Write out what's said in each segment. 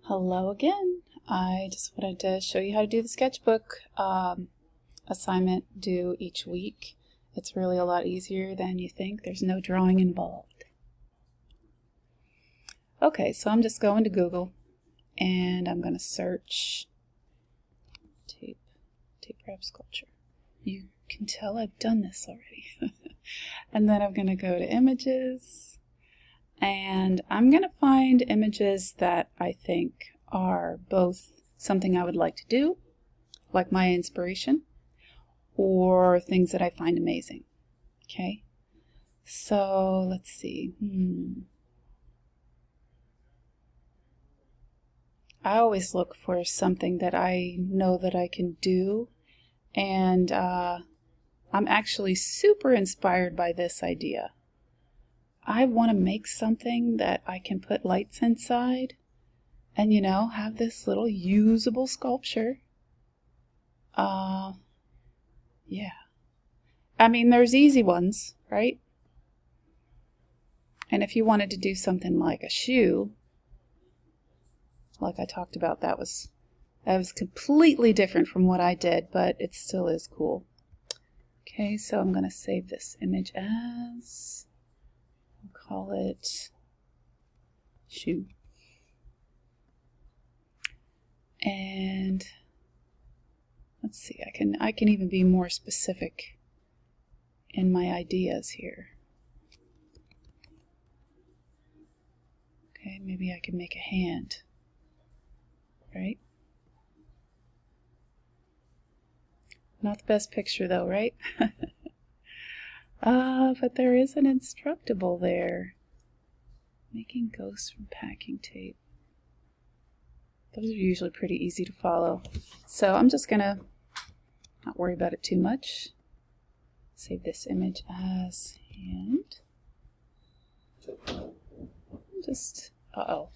Hello again. I just wanted to show you how to do the sketchbook assignment due each week. It's really a lot easier than you think. There's no drawing involved. Okay, so I'm just going to Google and I'm going to search tape wrap sculpture. You can tell I've done this already. And then I'm going to go to images. And I'm going to find images that I think are both something I would like to do, like my inspiration, or things that I find amazing. Okay, so let's see. I always look for something that I know that I can do, and I'm actually super inspired by this idea. I want to make something that I can put lights inside and, you know, have this little usable sculpture. Yeah. I mean, there's easy ones, right? And if you wanted to do something like a shoe, like I talked about, that was completely different from what I did, but it still is cool. Okay, so I'm going to save this image as... call it shoe. And let's see, I can even be more specific in my ideas here. Okay, maybe I can make a hand, right? Not the best picture though, right? But there is an instructable there. Making ghosts from packing tape. Those are usually pretty easy to follow. So I'm just gonna not worry about it too much. Save this image as hand. Just, uh-oh.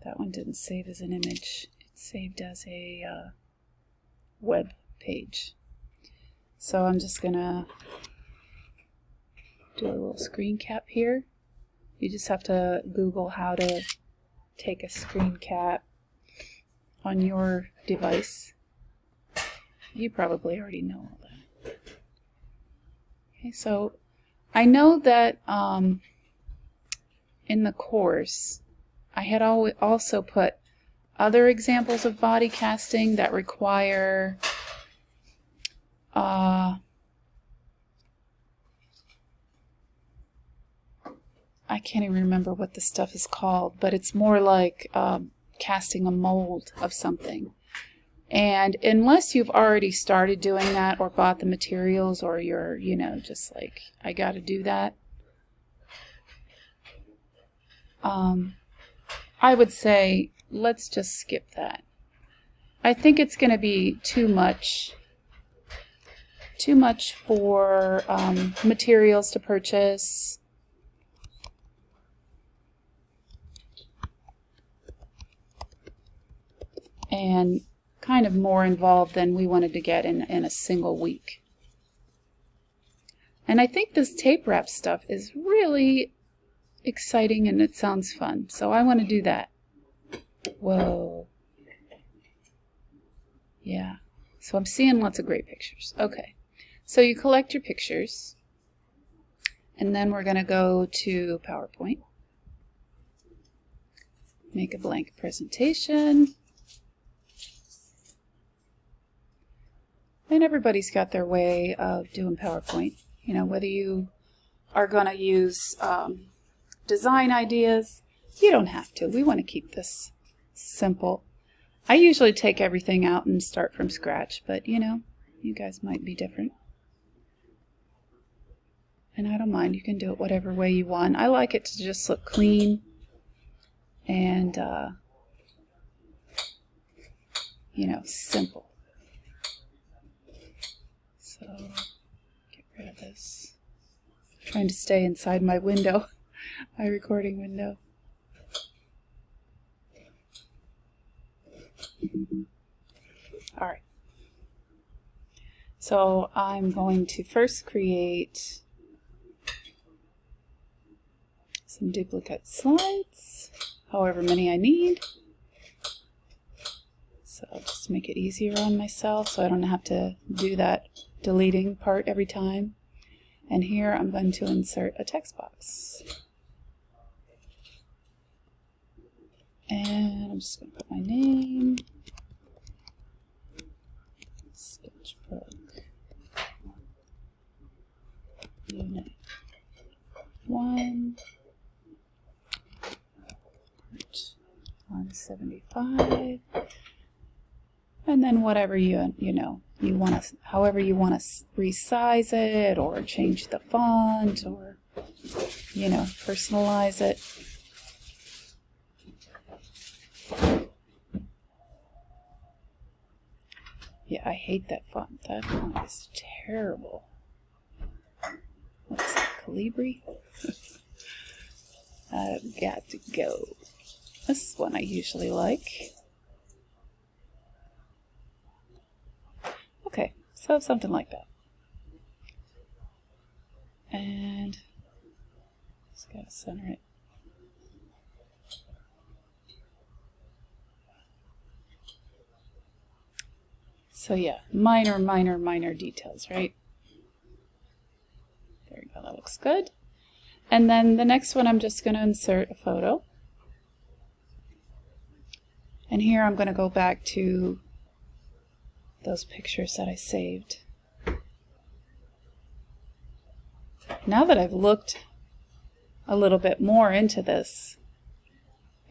That one didn't save as an image. It saved as a web page. So I'm just gonna do a little screen cap here. You just have to Google how to take a screen cap on your device. You probably already know all that. Okay, so I know that in the course I had also put other examples of body casting that require I can't even remember what the stuff is called, but it's more like casting a mold of something. And unless you've already started doing that or bought the materials, or you're, you know, just like, I got to do that, I would say let's just skip that. I think it's going to be too much for materials to purchase. And kind of more involved than we wanted to get in a single week. And I think this tape wrap stuff is really exciting and it sounds fun. So I want to do that. Whoa. Yeah. So I'm seeing lots of great pictures. Okay. So you collect your pictures. And then we're going to go to PowerPoint. Make a blank presentation. And everybody's got their way of doing PowerPoint. You know, whether you are going to use design ideas, you don't have to. We want to keep this simple. I usually take everything out and start from scratch, but you know, you guys might be different. And I don't mind. You can do it whatever way you want. I like it to just look clean and, you know, simple. So, get rid of this. I'm trying to stay inside my window, my recording window. All right. So I'm going to first create some duplicate slides. however many I need. So just to make it easier on myself so I don't have to do that deleting part every time. And here I'm going to insert a text box. And I'm just going to put my name, Sketchbook, Unit 1, 175, and then whatever you want to, however you want to resize it or change the font or personalize it. Yeah, I hate that font. That font is terrible. What's that, Calibri? I've got to go. This one I usually like. Okay, so something like that. And just gotta center it. So yeah, minor details, right? There we go, that looks good. And then the next one, I'm just going to insert a photo. And here I'm going to go back to those pictures that I saved. Now that I've looked a little bit more into this,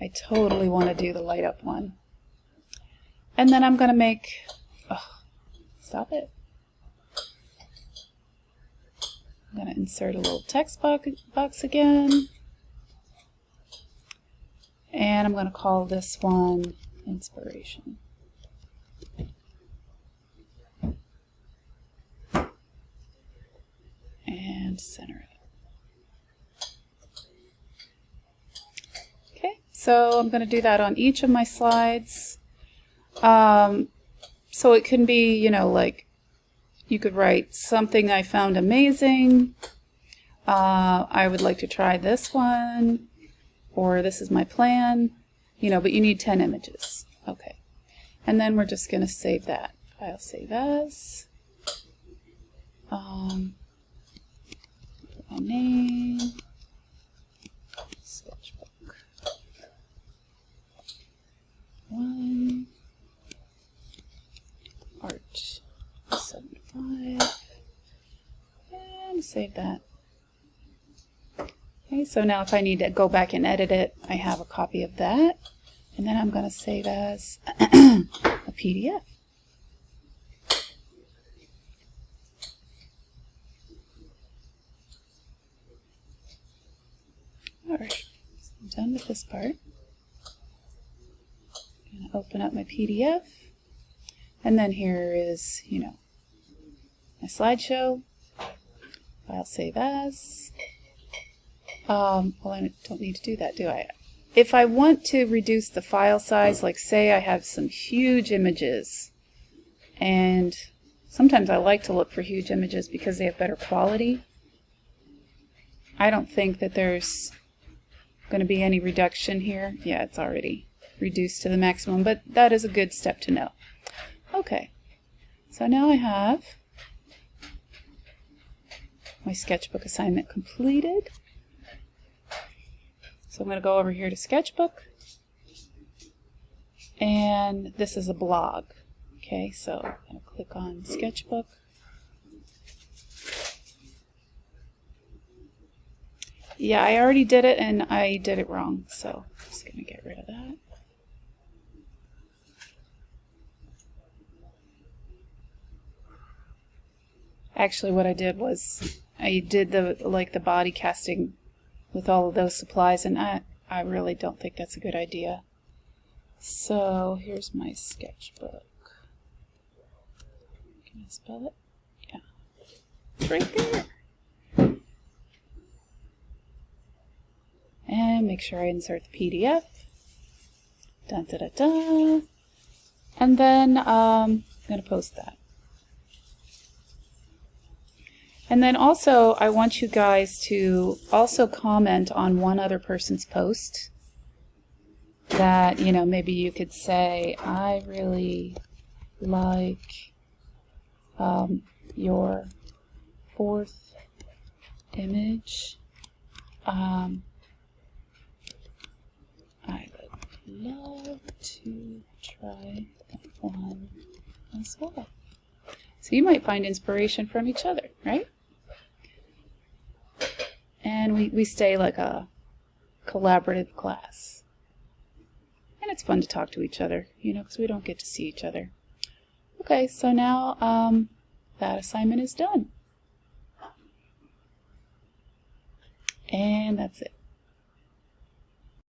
I totally want to do the light up one. And then I'm going to make, stop it. I'm going to insert a little text box again. And I'm going to call this one Inspiration. And center it. Okay, so I'm going to do that on each of my slides. So it can be, like, you could write something I found amazing. I would like to try this one, or this is my plan, but you need 10 images. Okay. And then we're just going to save that. File save as. My name. Sketchbook. 1. Art. 75. And save that. Okay, so now if I need to go back and edit it, I have a copy of that. And then I'm going to save as a PDF. Alright, so I'm done with this part. I'm going to open up my PDF. And then here is, my slideshow. File save as. Well, I don't need to do that, do I? If I want to reduce the file size, like say I have some huge images, and sometimes I like to look for huge images because they have better quality. I don't think that there's going to be any reduction here. Yeah, it's already reduced to the maximum, but that is a good step to know. Okay, so now I have my sketchbook assignment completed. So I'm going to go over here to Sketchbook, and this is a blog. Okay, so I'm going to click on Sketchbook. Yeah, I already did it and I did it wrong, so I'm just going to get rid of that. Actually, what I did was I did the body casting with all of those supplies, and I really don't think that's a good idea. So here's my sketchbook. Can I spell it? Yeah. It's right there. And make sure I insert the PDF. Dun, da, da, da. And then I'm going to post that. And then also, I want you guys to also comment on one other person's post. that, you know, maybe you could say, I really like your fourth image. I would love to try that one as well. So you might find inspiration from each other, right? And we stay like a collaborative class. And it's fun to talk to each other, you know, because we don't get to see each other. Okay, so now that assignment is done. And that's it.